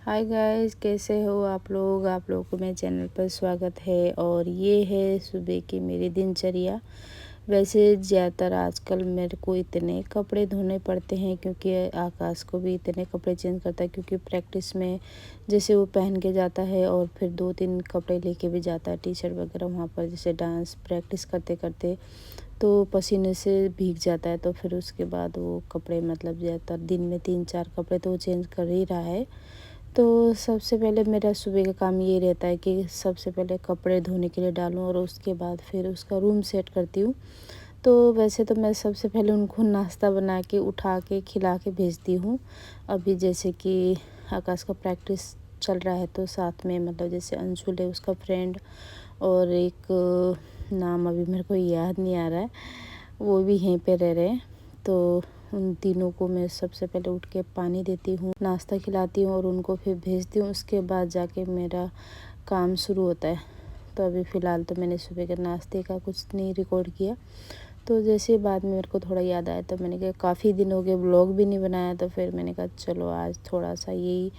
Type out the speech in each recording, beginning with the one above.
Hi guys, कैसे हो आप लोगों को मेरे चैनल पर स्वागत है। और ये है सुबह की मेरी दिनचर्या। वैसे ज़्यादातर आजकल मेरे को इतने कपड़े धोने पड़ते हैं क्योंकि आकाश को भी इतने कपड़े चेंज करता है, क्योंकि प्रैक्टिस में जैसे वो पहन के जाता है और फिर 2-3 कपड़े लेके भी जाता है, टी शर्ट वगैरह। वहाँ पर जैसे डांस प्रैक्टिस करते करते तो पसीने से भीग जाता है, तो फिर उसके बाद वो कपड़े मतलब ज़्यादातर दिन में 3-4 कपड़े तो वो चेंज कर ही रहा है। तो सबसे पहले मेरा सुबह का काम ये रहता है कि सबसे पहले कपड़े धोने के लिए डालूं और उसके बाद फिर उसका रूम सेट करती हूँ। तो वैसे तो मैं सबसे पहले उनको नाश्ता बना के उठा के खिला के भेजती हूँ। अभी जैसे कि आकाश का प्रैक्टिस चल रहा है तो साथ में मतलब जैसे अंशुल है उसका फ्रेंड, और एक नाम अभी मेरे को याद नहीं आ रहा है, वो भी यहीं पे रह रहे हैं। तो उन तीनों को मैं सबसे पहले उठ के पानी देती हूँ, नाश्ता खिलाती हूँ और उनको फिर भेजती हूँ। उसके बाद जाके मेरा काम शुरू होता है। तो अभी फ़िलहाल तो मैंने सुबह के नाश्ते का कुछ नहीं रिकॉर्ड किया। तो जैसे बाद में मेरे को थोड़ा याद आया तो मैंने कहा काफ़ी दिन हो गए ब्लॉग भी नहीं बनाया, तो फिर मैंने कहा चलो आज थोड़ा सा यही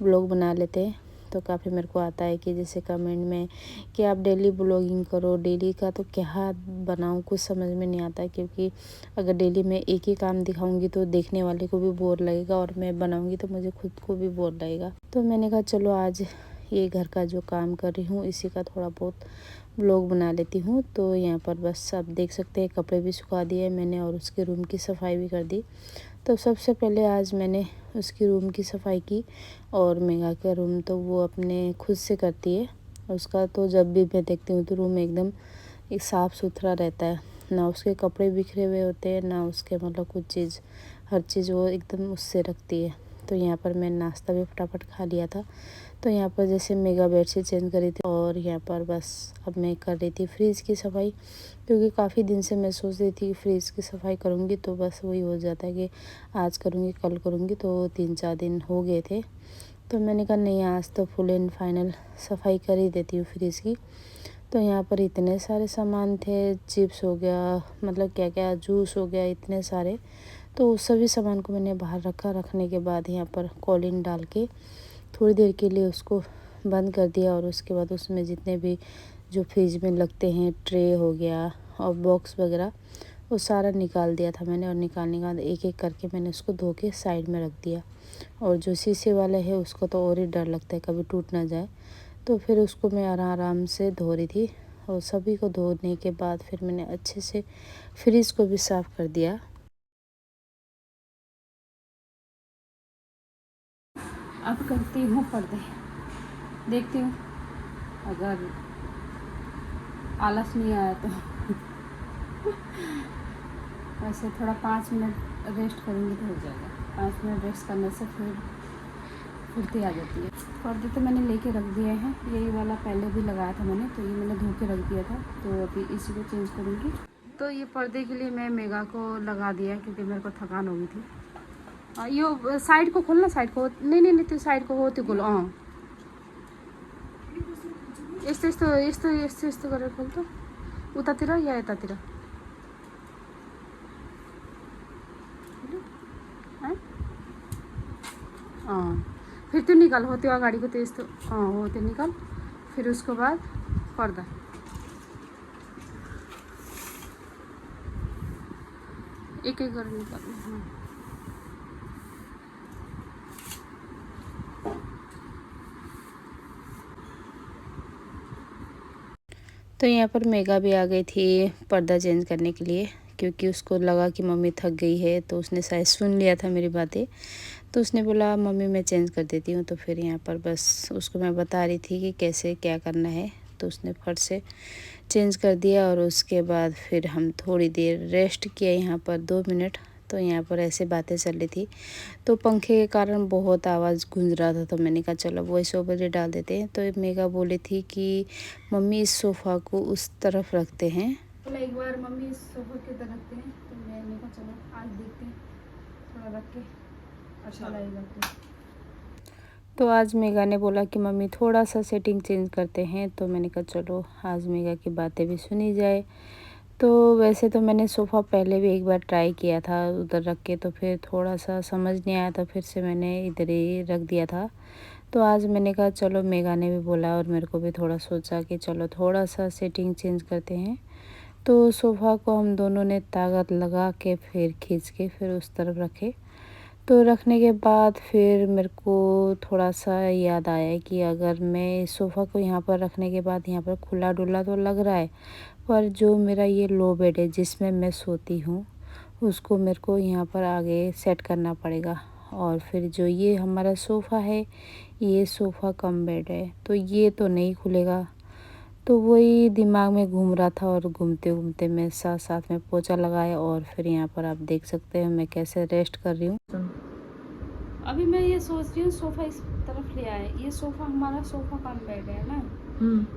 ब्लॉग बना लेते हैं। तो काफ़ी मेरे को आता है कि जैसे कमेंट में कि आप डेली ब्लॉगिंग करो, डेली का तो क्या बनाऊँ कुछ समझ में नहीं आता है, क्योंकि अगर डेली मैं एक ही काम दिखाऊंगी तो देखने वाले को भी बोर लगेगा और मैं बनाऊंगी तो मुझे खुद को भी बोर लगेगा। तो मैंने कहा चलो आज ये घर का जो काम कर रही हूँ इसी का थोड़ा बहुत व्लॉग बना लेती हूँ। तो यहाँ पर बस आप देख सकते हैं कपड़े भी सुखा दिए मैंने और उसके रूम की सफाई भी कर दी। तो सबसे पहले आज मैंने उसकी रूम की सफाई की, और मेघा का रूम तो वो अपने खुद से करती है। उसका तो जब भी मैं देखती हूँ तो रूम एकदम एक साफ़ सुथरा रहता है, ना उसके कपड़े बिखरे हुए होते हैं ना उसके मतलब कुछ चीज़, हर चीज़ वो एकदम उससे रखती है। तो यहाँ पर मैं नाश्ता भी फटाफट खा लिया था। तो यहाँ पर जैसे मेगा बेडशीट चेंज करी थी और यहाँ पर बस अब मैं कर रही थी फ्रिज की सफाई, क्योंकि काफ़ी दिन से मैं सोच रही थी कि फ्रिज की सफाई करूँगी, तो बस वही हो जाता है कि आज करूँगी कल करूँगी, तो 3-4 दिन हो गए थे। तो मैंने कहा नहीं, आज तो फुल एंड फाइनल सफाई कर ही देती हूँ फ्रिज की। तो यहाँ पर इतने सारे सामान थे, चिप्स हो गया, मतलब क्या क्या जूस हो गया, इतने सारे। तो उस सभी सामान को मैंने बाहर रखा। रखने के बाद यहाँ पर कॉलिन डाल के थोड़ी देर के लिए उसको बंद कर दिया, और उसके बाद उसमें जितने भी जो फ्रिज में लगते हैं, ट्रे हो गया और बॉक्स वगैरह, वो सारा निकाल दिया था मैंने। और निकालने के बाद एक एक करके मैंने उसको धो के साइड में रख दिया। और जो शीशे वाला है उसको तो और ही डर लगता है कभी टूट ना जाए, तो फिर उसको मैं आराम से धो रही थी। और सभी को धोने के बाद फिर मैंने अच्छे से फ्रिज को भी साफ़ कर दिया। अब करती हूँ पर्दे, देखती हूँ अगर आलस नहीं आया तो वैसे थोड़ा 5 मिनट रेस्ट करूँगी तो हो जाएगा। 5 मिनट रेस्ट करने से फिर फुर्ती आ जाती है। पर्दे तो मैंने लेके रख दिए हैं, यही वाला पहले भी लगाया था मैंने, तो ये मैंने धो के रख दिया था, तो अभी इसी को चेंज करूँगी। तो ये पर्दे के लिए मैं मेगा को लगा दिया क्योंकि मेरे को थकान हो गई थी। यो साइड को खोलना, साइड को नहीं नहीं नहीं, तो साइड को होती खोलो। हाँ ಎಷ್ಟು करे खोल तो उतातिर या यतातिर हाँ, फिर तो निकाल होते हुआ गाड़ी को तेज, तो हाँ होते निकाल। फिर उसके बाद पर्दा एक एक कर निकाल। हाँ तो यहाँ पर मेगा भी आ गई थी पर्दा चेंज करने के लिए, क्योंकि उसको लगा कि मम्मी थक गई है, तो उसने शायद सुन लिया था मेरी बातें। तो उसने बोला मम्मी मैं चेंज कर देती हूँ। तो फिर यहाँ पर बस उसको मैं बता रही थी कि कैसे क्या करना है, तो उसने फट से चेंज कर दिया। और उसके बाद फिर हम थोड़ी देर रेस्ट किया यहाँ पर 2 मिनट। तो यहाँ पर ऐसे बातें चल रही थी, तो पंखे के कारण बहुत आवाज़ गूंज रहा था, तो मैंने कहा चलो वॉइस ओवर ही डाल देते हैं। तो मेगा बोली थी कि मम्मी इस सोफ़ा को उस तरफ रखते हैं, बोला एक बार मम्मी इस सोफ़ा की तरफ रखते हैं। तो मैंने कहा चलो आज देखते हैं, थोड़ा रख के अच्छा लगेगा। तो आज मेगा ने बोला कि मम्मी थोड़ा सा सेटिंग चेंज करते हैं, तो मैंने कहा चलो आज मेगा की बातें भी सुनी जाए। तो वैसे तो मैंने सोफ़ा पहले भी एक बार ट्राई किया था उधर रख के, तो फिर थोड़ा-सा समझ नहीं आया, तो फिर से मैंने इधर ही रख दिया था। तो आज मैंने कहा चलो, मेघा ने भी बोला और मेरे को भी थोड़ा सोचा कि चलो थोड़ा-सा सेटिंग चेंज करते हैं। तो सोफ़ा को हम दोनों ने ताकत लगा के फिर खींच के फिर उस तरफ रखे। तो रखने के बाद फिर मेरे को थोड़ा-सा याद आया कि अगर मैं इस सोफ़ा को यहाँ पर रखने के बाद यहाँ पर खुला-डुला तो लग रहा है, पर जो मेरा ये लो बेड है जिसमें मैं सोती हूँ, उसको मेरे को यहाँ पर आगे सेट करना पड़ेगा। और फिर जो ये हमारा सोफ़ा है, ये सोफ़ा कम बेड है, तो ये तो नहीं खुलेगा। तो वही दिमाग में घूम रहा था और घूमते-घूमते मैं साथ-साथ में पोंछा लगाया और फिर यहाँ पर आप देख सकते हैं मैं कैसे रेस्ट कर रही हूँ। अभी मैं ये सोच रही हूँ सोफ़ा इस तरफ ले आए, ये सोफ़ा हमारा सोफ़ा कम बेड है ना।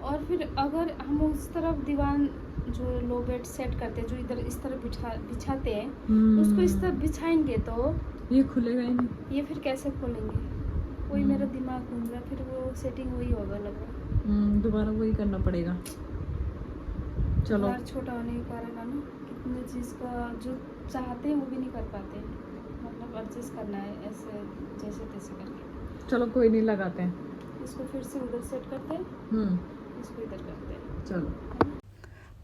और फिर अगर हम उस तरफ दीवान जो लो बेड सेट करते हैं, जो इधर इस तरफ बिछाते हैं, उसको इस तरफ बिछाएंगे तो ये खुलेगा ही नहीं। ये फिर कैसे खोलेंगे? वही मेरा दिमाग घूम रहा, फिर वो सेटिंग वही होगा लग रहा। दोबारा वही करना पड़ेगा। चलो, घर छोटा होने के कारण है ना, कितने चीज़ का जो चाहते हैं वो भी नहीं कर पाते, मतलब एडजस्ट करना है ऐसे जैसे तैसे करके। चलो कोई नहीं, लगाते हैं। इसको फिर से उधर सेट करते हैं, इसको इधर करते हैं। चलो।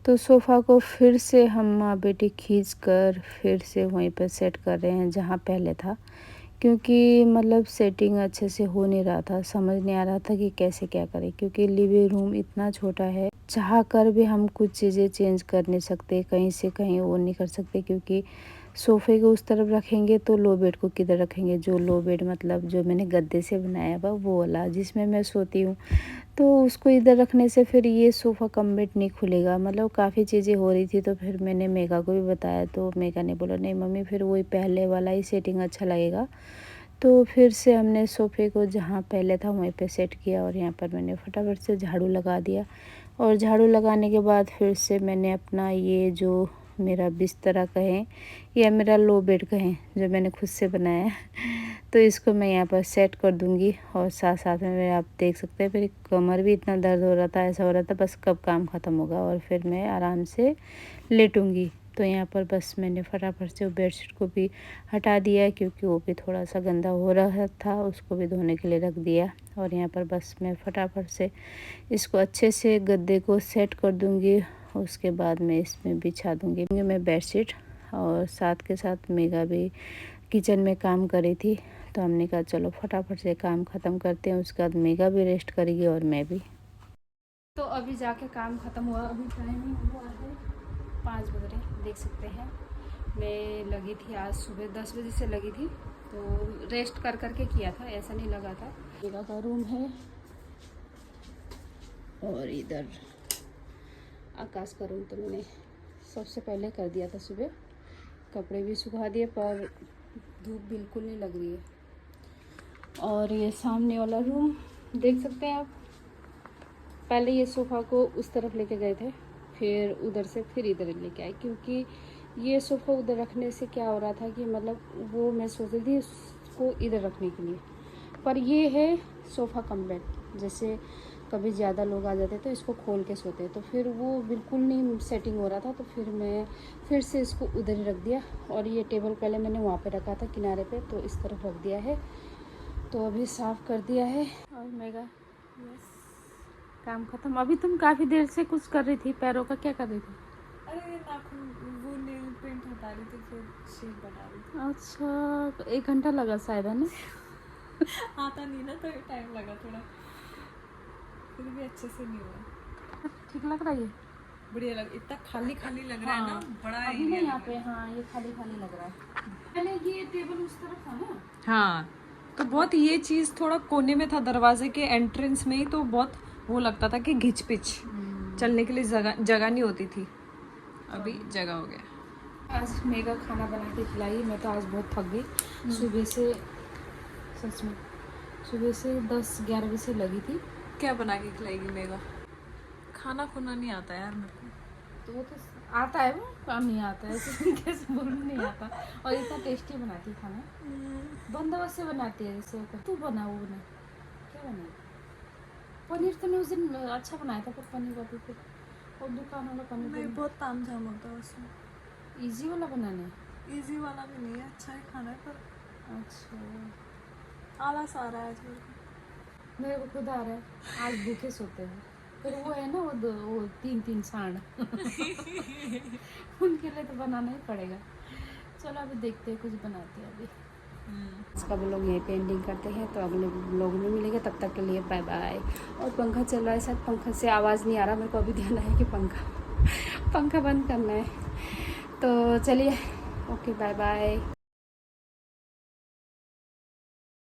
तो सोफ़ा को फिर से हम माँ बेटी खींच कर फिर से वहीं पर सेट कर रहे हैं जहाँ पहले था, क्योंकि मतलब सेटिंग अच्छे से हो नहीं रहा था, समझ नहीं आ रहा था कि कैसे क्या करें, क्योंकि लिविंग रूम इतना छोटा है, चाह कर भी हम कुछ चीज़ें चेंज कर नहीं सकते, कहीं से कहीं वो नहीं कर सकते, क्योंकि सोफ़े को उस तरफ रखेंगे तो लो बेड को किधर रखेंगे, जो लो बेड मतलब जो मैंने गद्दे से बनाया हुआ वो वाला जिसमें मैं सोती हूँ, तो उसको इधर रखने से फिर ये सोफ़ा कम बेड नहीं खुलेगा। मतलब काफ़ी चीज़ें हो रही थी, तो फिर मैंने मेघा को भी बताया, तो मेघा ने बोला नहीं मम्मी, फिर वही पहले वाला ही सेटिंग अच्छा लगेगा। तो फिर से हमने सोफ़े को जहाँ पहले था वहीं पे सेट किया और यहाँ पर मैंने फटाफट से झाड़ू लगा दिया। और झाड़ू लगाने के बाद फिर से मैंने अपना ये जो मेरा बिस्तरा कहें या मेरा लो बेड कहें जो मैंने खुद से बनाया है, तो इसको मैं यहाँ पर सेट कर दूँगी। और साथ साथ में आप देख सकते हैं मेरी कमर भी इतना दर्द हो रहा था, ऐसा हो रहा था बस कब काम ख़त्म होगा और फिर मैं आराम से लेटूँगी। तो यहाँ पर बस मैंने फटाफट से वो बेडशीट को भी हटा दिया, क्योंकि वो भी थोड़ा सा गंदा हो रहा था, उसको भी धोने के लिए रख दिया। और यहाँ पर बस मैं फटाफट से इसको अच्छे से गद्दे को सेट कर दूँगी, उसके बाद मैं इसमें बिछा दूँगी मैं बेडशीट। और साथ के साथ मेघा भी किचन में काम कर रही थी, तो हमने कहा चलो फटाफट से काम ख़त्म करते हैं, उसके बाद मेघा भी रेस्ट करेगी और मैं भी। तो अभी जाके काम ख़त्म हुआ, अभी टाइम हुआ है 5 बज रहे, देख सकते हैं। मैं लगी थी आज सुबह 10 बजे से लगी थी, तो रेस्ट कर करके किया था, ऐसा नहीं लगा था। मेघा का रूम है और इधर आकाश का रूम तो मैंने सबसे पहले कर दिया था सुबह, कपड़े भी सुखा दिए, पर धूप बिल्कुल नहीं लग रही है। और ये सामने वाला रूम देख सकते हैं आप, पहले ये सोफ़ा को उस तरफ लेके गए थे, फिर उधर से फिर इधर लेके आए, क्योंकि ये सोफ़ा उधर रखने से क्या हो रहा था कि मतलब वो मैं सोच रही थी उसको इधर रखने के लिए, पर ये है सोफ़ा कम बेड, जैसे कभी ज़्यादा लोग आ जाते तो इसको खोल के सोते, तो फिर वो बिल्कुल नहीं सेटिंग हो रहा था, तो फिर मैं फिर से इसको उधर ही रख दिया। और ये टेबल पहले मैंने वहाँ पे रखा था किनारे पे, तो इस तरफ रख दिया है, तो अभी साफ़ कर दिया है। और मेगा यस, काम ख़त्म। अभी तुम काफ़ी देर से कुछ कर रही थी, पैरों का क्या कर रही थी? अरे नाखून, वो नेल पेंट हटा रही थी, फिर शेप बना रही थी। अच्छा, 1 घंटा लगा शायद, है ना? आता नहीं ना, तो टाइम लगा थोड़ा, फिर भी अच्छे से नहीं हुआ। ठीक लग रहा है ये? बढ़िया लग, इतना खाली खाली लग रहा है ना, बड़ा अभी ना एरिया यहाँ लग पे, रहा है। हाँ ये खाली खाली लग रहा है। पहले ये टेबल उस तरफ था ना। हाँ, तो बहुत ये चीज थोड़ा कोने में था, दरवाजे के एंट्रेंस में ही, तो बहुत वो लगता था कि घिच पिच, चलने के लिए जगह जगह नहीं होती थी, अभी जगह हो गया। आज मेगा खाना बना के खिलाई, मैं तो आज बहुत थक गई सुबह से, सच में सुबह से 10-11 बजे से लगी थी। क्या बना के खिलाएगी मेगा? खाना खुना नहीं आता यार मेरे को। तो वो तो आता है, वो काम नहीं आता है ऐसे कैसे बोलूं, नहीं आता। और इतना टेस्टी बनाती है खाना, बंदोबस्त से बनाती है, जैसे तू बना वो बना, क्या बना? पनीर तो मैं उस दिन अच्छा बनाया था, पर पनीर अभी फिर और दुकान वाला पानी नहीं, बहुत ताम झाम होता है उसमें। इजी वाला बनाने। इजी वाला भी नहीं है, अच्छा है खाना है, पर अच्छा आलस आ रहा है आज मेरे को। मेरे को खुद आ रहा है, आज भूखे सोते हैं। फिर वो है ना वो 3-3 सांड उनके लिए तो बनाना ही पड़ेगा। चलो अभी देखते हैं, कुछ बनाते हैं अभी। इसका ब्लॉग यहीं पे एंडिंग करते हैं, तो अगले ब्लॉग में मिलेंगे, तब तक के लिए बाय बाय। और पंखा चल रहा है, शायद पंखा से आवाज़ नहीं आ रहा, मेरे को अभी ध्यान आया कि पंखा बंद करना है। तो चलिए, ओके बाय बाय।